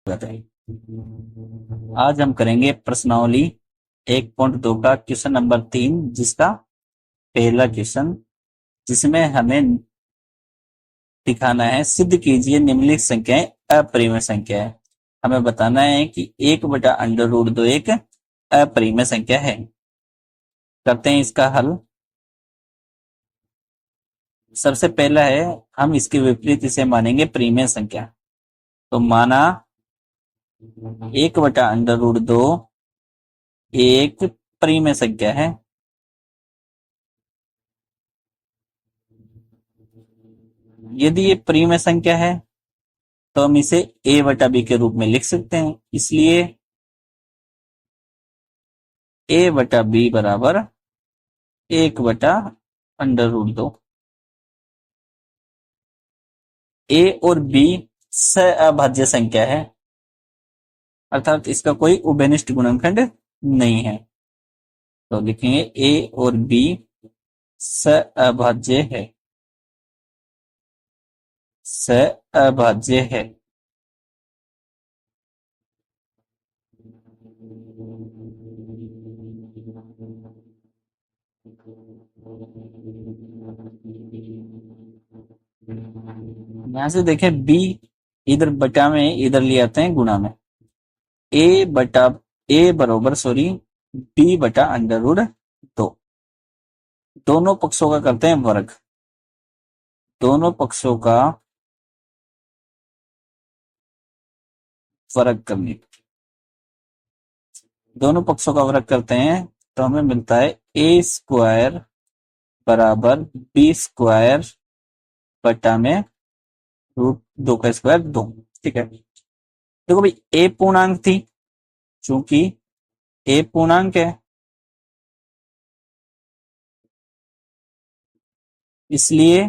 आज हम करेंगे प्रश्नावली 1.2 का क्वेश्चन नंबर 3, जिसका पहला क्वेश्चन, जिसमें हमें दिखाना है सिद्ध कीजिए निम्नलिखित संख्याएं अपरिमेय संख्या है। हमें बताना है कि 1/√2 एक अपरिमेय संख्या है। करते हैं इसका हल। सबसे पहला है, हम इसके विपरीत इसे मानेंगे परिमेय संख्या। तो माना 1/√2 एक परिमेय संख्या है। यदि ये परिमेय संख्या है तो हम इसे a/b के रूप में लिख सकते हैं। इसलिए a/b बराबर 1/√2। a और b सअभाज्य संख्या है, अर्थात इसका कोई उभयनिष्ठ गुणनखंड नहीं है। तो लिखेंगे a और b सअभाज्य है, सअभाज्य है। यहां से देखें, b इधर बटा में इधर ले आते हैं गुणा में। b/√2 दोनों पक्षों का करते हैं वर्ग। दोनों पक्षों का वर्ग करने दोनों पक्षों का वर्ग करते हैं तो हमें मिलता है a² बराबर b² बटा में √2 का स्क्वायर 2। ठीक है, देखो भाई, a पूर्णांक थी, चूंकि a पूर्णांक है इसलिए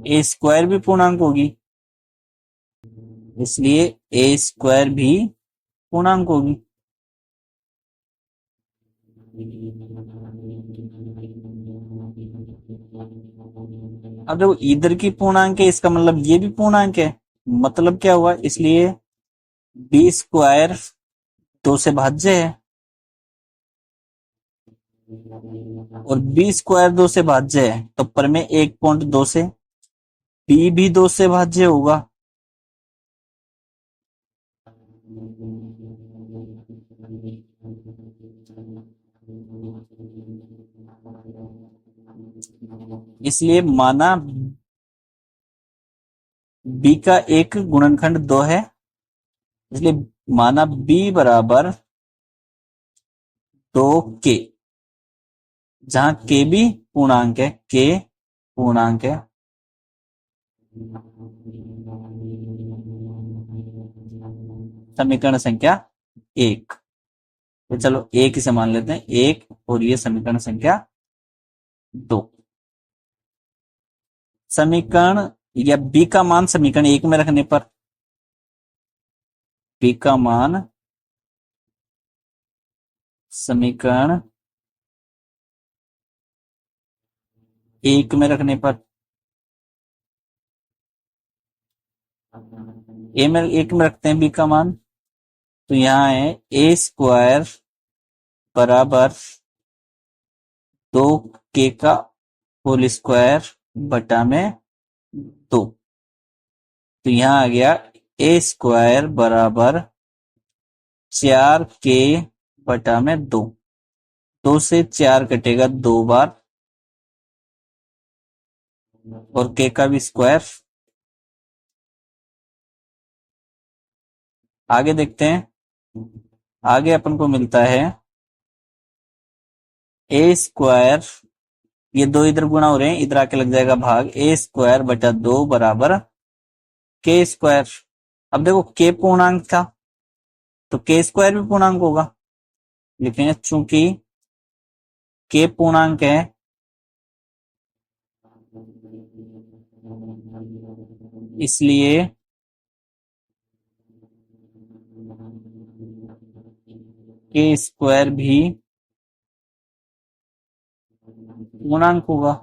a² भी पूर्णांक होगी, इसलिए a² भी पूर्णांक होगी। अब देखो, इधर की पूर्णांक है, इसका मतलब ये भी पूर्णांक है। मतलब क्या हुआ, इसलिए b² 2 से भाज्य है और b² 2 से भाज्य है, तो प्रमेय 1.2 से b भी 2 से भाज्य होगा। इसलिए माना b का एक गुणनखंड 2 है, इसलिए माना b बराबर 2k, जहां k भी पूर्णांक है, k पूर्णांक है। समीकरण संख्या 1। तो चलो एक ही से मान लेते हैं, 1, और ये समीकरण संख्या 2। समीकरण या b का मान समीकरण 1 में रखने पर b का मान समीकरण 1 में रखने पर एक में रखते हैं b का मान, तो यहां है a² बराबर 2k का होल स्क्वायर बटा में 2। तो यहां आ गया a² बराबर 4k बटा में 2। 2 से 4 कटेगा 2 बार, और k का भी स्क्वायर। आगे देखते हैं, आगे अपन को मिलता है a², ये 2 इधर गुणा हो रहे हैं, इधर आके लग जाएगा भाग, a² बटा 2 बराबर k²। अब देखो, k पूर्णांक था तो k² भी पूर्णांक होगा। लिखेंगे चूंकि k पूर्णांक है इसलिए k² भी पूर्णांक होगा।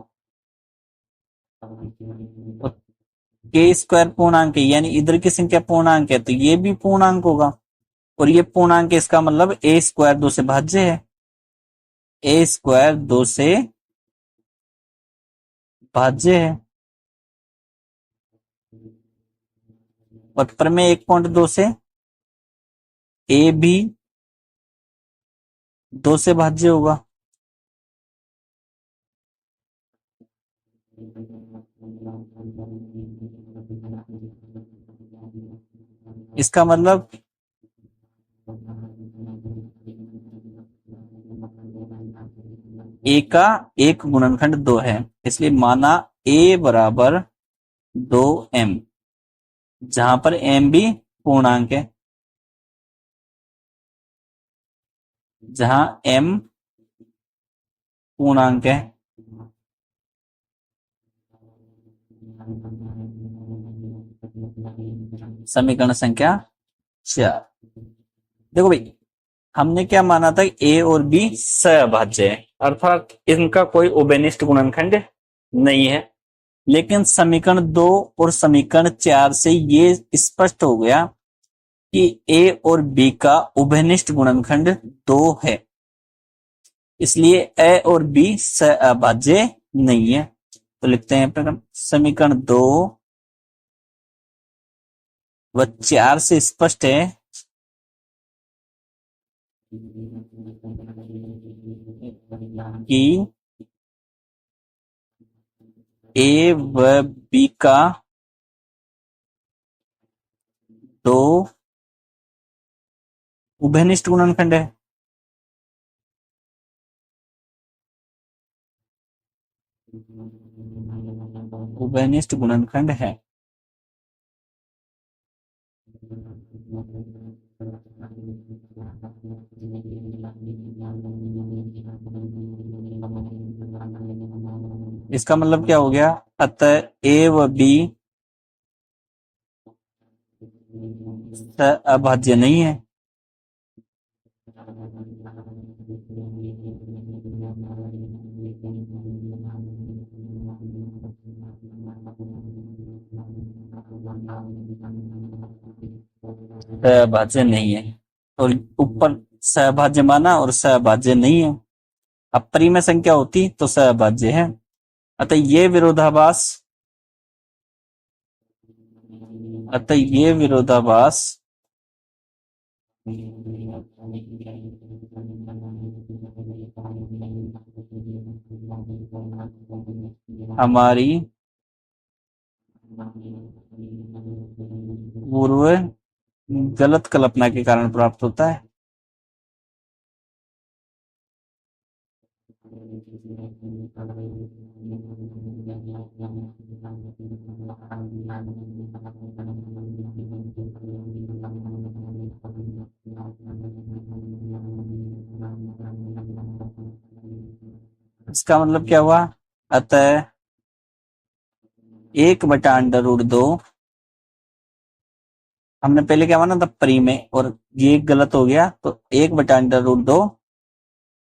के स्क्वायर पूर्णांक है, यानी इधर की संख्या पूर्णांक है तो ये भी पूर्णांक होगा, और ये पूर्णांक है, इसका मतलब ए स्क्वायर 2 से भाज्य है। ए स्क्वायर 2 से भाज्य है, और प्रमेय 1.2 से ए भी 2 से भाज्य होगा। इसका मतलब ए का एक गुणनखंड 2 है, इसलिए माना ए बराबर 2m, जहां पर m भी पूर्णांक है, जहां m पूर्णांक है। समीकरण संख्या 4। देखो भाई, हमने क्या माना था, ए और बी सहभाज्य है, अर्थात इनका कोई उभयनिष्ठ गुणनखंड नहीं है। लेकिन समीकरण 2 और समीकरण 4 से ये स्पष्ट हो गया कि ए और बी का उभयनिष्ठ गुणनखंड 2 है, इसलिए ए और बी सहभाज्य नहीं है। तो लिखते हैं समीकरण 2 व 4 से स्पष्ट है कि ए व बी का 2 उभयनिष्ठ गुणनखंड है। उभयनिष्ठ गुणनखंड है। इसका मतलब क्या हो गया, अतः ए व बी अभाज्य नहीं है। सहभाज्य नहीं है, और ऊपर सहभाज्य माना और सहभाज्य नहीं है। अब परिमेय संख्या होती तो सहभाज्य है। अतः ये विरोधाभास हमारी पूर्व गलत कल्पना के कारण प्राप्त होता है। इसका मतलब क्या हुआ, अतः 1/√2, हमने पहले क्या माना था परिमेय, और ये गलत हो गया, तो 1/√2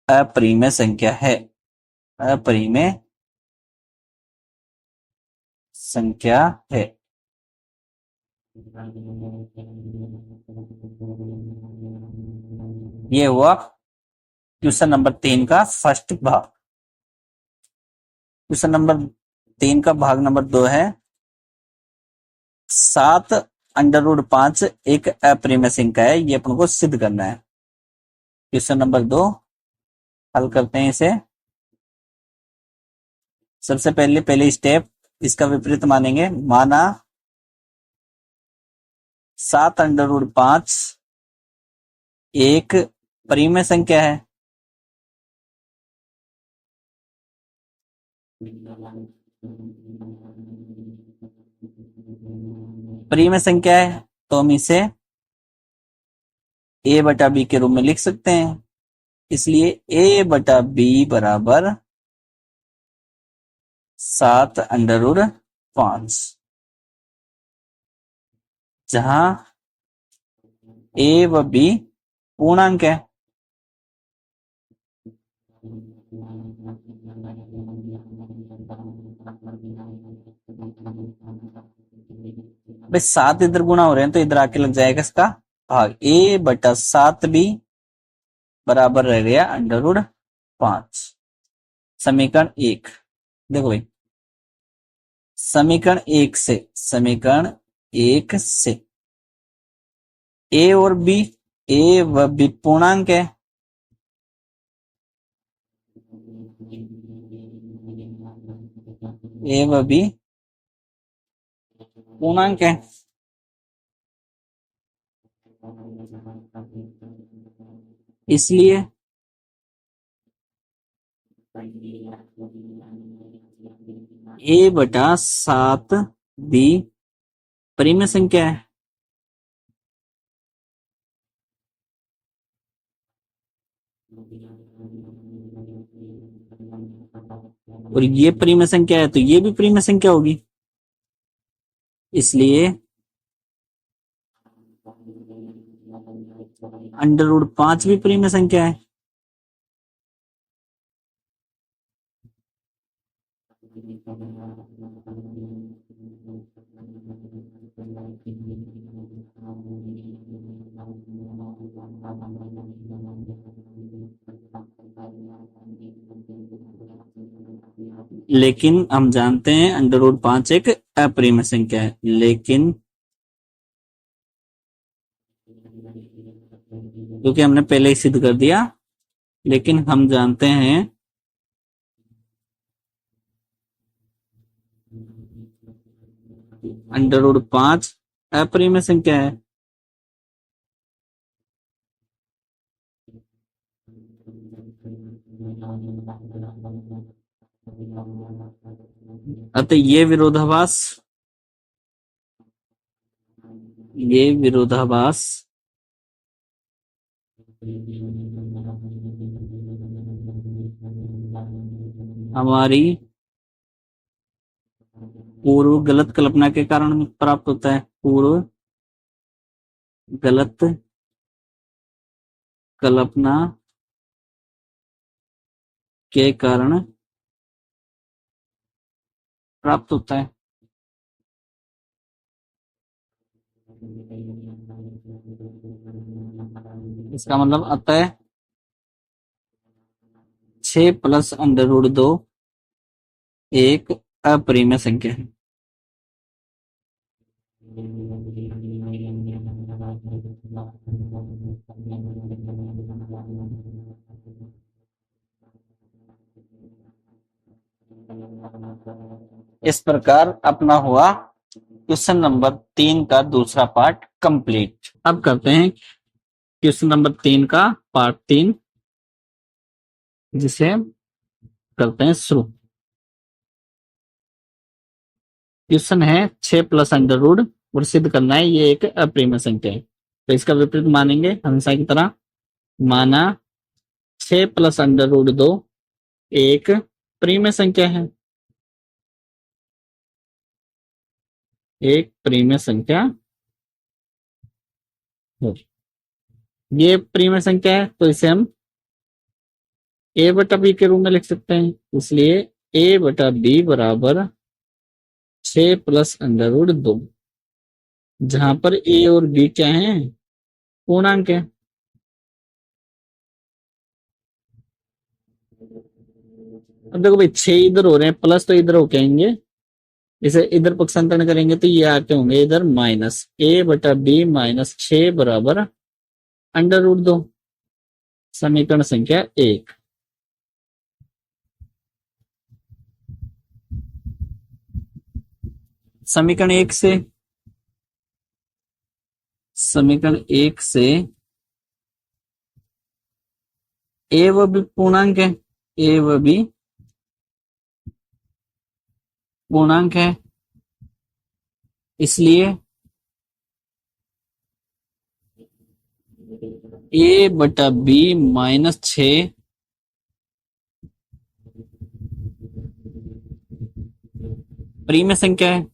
अपरिमेय संख्या है। अपरिमेय संख्या है। ये हुआ क्वेश्चन नंबर 3 का फर्स्ट भाग। क्वेश्चन नंबर 3 का भाग नंबर 2 है 7√5 एक अपरिमेय संख्या है, ये अपन को सिद्ध करना है। क्वेश्चन नंबर 2 हल करते हैं इसे। सबसे पहले स्टेप इसका विपरीत मानेंगे। माना 7√5 एक परिमेय संख्या है। परिमेय संख्या है तो हम इसे a/b के रूप में लिख सकते हैं, इसलिए a/b बराबर 7√5, जहां a व b पूर्णांक है। भाई 7 इधर गुणा हो रहे हैं तो इधर आके लग जाएगा इसका भाग। a बटा 7b बराबर रह गया अंडर रूट 5। समीकरण 1। देखो भाई, समीकरण 1 से a और b, a व b पूर्णांक है, a व b पूर्णांक है, इसलिए a बटा 7b परिमेय संख्या है। और ये परिमेय संख्या है तो ये भी परिमेय संख्या होगी, इसलिए अंडर रूट 5 भी परिमेय संख्या है। लेकिन हम जानते हैं अंडर रूट 5 एक अपरिमेय संख्या है, लेकिन क्योंकि हमने पहले ही सिद्ध कर दिया, लेकिन हम जानते हैं अंडर रूट 5 अपरिमेय संख्या है। अतः ये विरोधाभास हमारी पूर्व गलत कल्पना के कारण प्राप्त होता है। पूर्व गलत कल्पना के कारण प्राप्त होता है। इसका मतलब अतः 6 प्लस अंडर रूट 2 एक अपरिमेय संख्या है। इस प्रकार अपना हुआ क्वेश्चन नंबर 3 का दूसरा पार्ट कंप्लीट। अब करते हैं क्वेश्चन नंबर 3 का पार्ट 3, जिसे करते हैं शुरू। क्वेश्चन है 6 प्लस अंडर रूट और सिद्ध करना है ये एक अपरिमेय संख्या है। तो इसका विपरीत मानेंगे हमेशा की तरह। माना 6 प्लस अंडर रूट 2 एक परिमेय संख्या है, एक परिमेय संख्या है। ये परिमेय संख्या है तो इसे हम a बटा b के रूप में लिख सकते हैं, इसलिए a बटा b बराबर 6 प्लस अंडर रूट 2, जहां पर a और b क्या है, पूर्णांक है। अब देखो भाई 6 इधर हो रहे हैं, प्लस तो इधर होके आएंगे, इसे इधर पक्षांतरण करेंगे तो ये आते होंगे इधर माइनस। a बटा b माइनस 6 बराबर अंडर रूट 2, समीकरण संख्या 1। समीकरण 1 से a व b पूर्णांक है, a व b पूर्णांक है, इसलिए a बटा b माइनस 6 परिमेय संख्या है।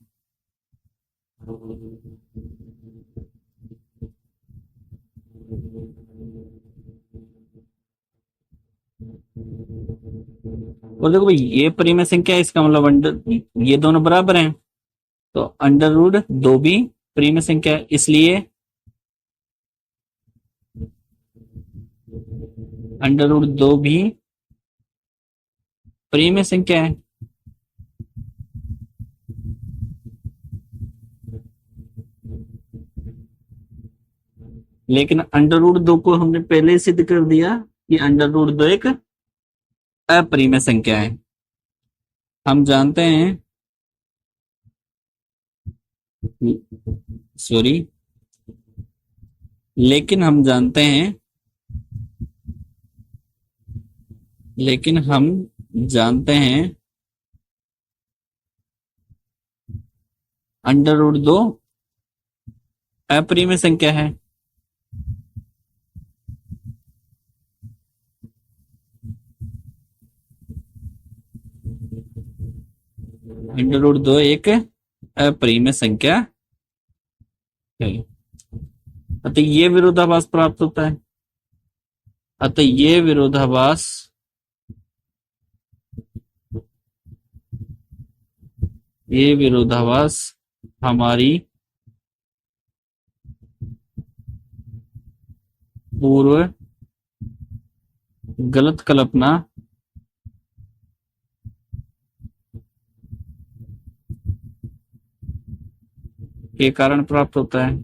और देखो भाई ये परिमेय संख्या है, इसका मतलब अंडर, ये दोनों बराबर हैं तो अंडर रूट 2 भी प्रीम संख्या है, इसलिए अंडर रूट 2 भी प्रीम संख्या है। लेकिन अंडर रूट 2 को हमने पहले ही सिद्ध कर दिया कि अंडर रूट 2 एक अप्रिमेय संख्या है। हम जानते हैं, सॉरी, लेकिन हम जानते हैं, लेकिन हम जानते हैं अंडर रूट 2 अप्रिमेय संख्या है। अंडर रूट 2 एक अप्रिमेय संख्या है। अतः ये विरोधाभास प्राप्त होता है। अतः ये विरोधाभास हमारी पूर्व गलत कल्पना के कारण प्राप्त होता है।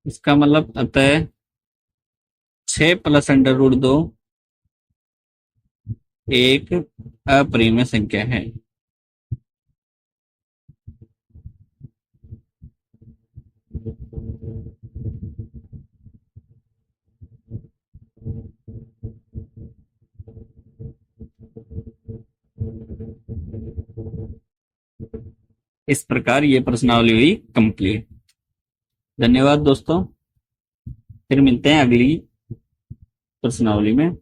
इसका मतलब अतः 6 प्लस अंडर रूट 2 एक अप्रिमेय संख्या है। इस प्रकार ये प्रश्नावली हुई कंप्लीट। धन्यवाद दोस्तों, फिर मिलते हैं अगली प्रश्नावली में।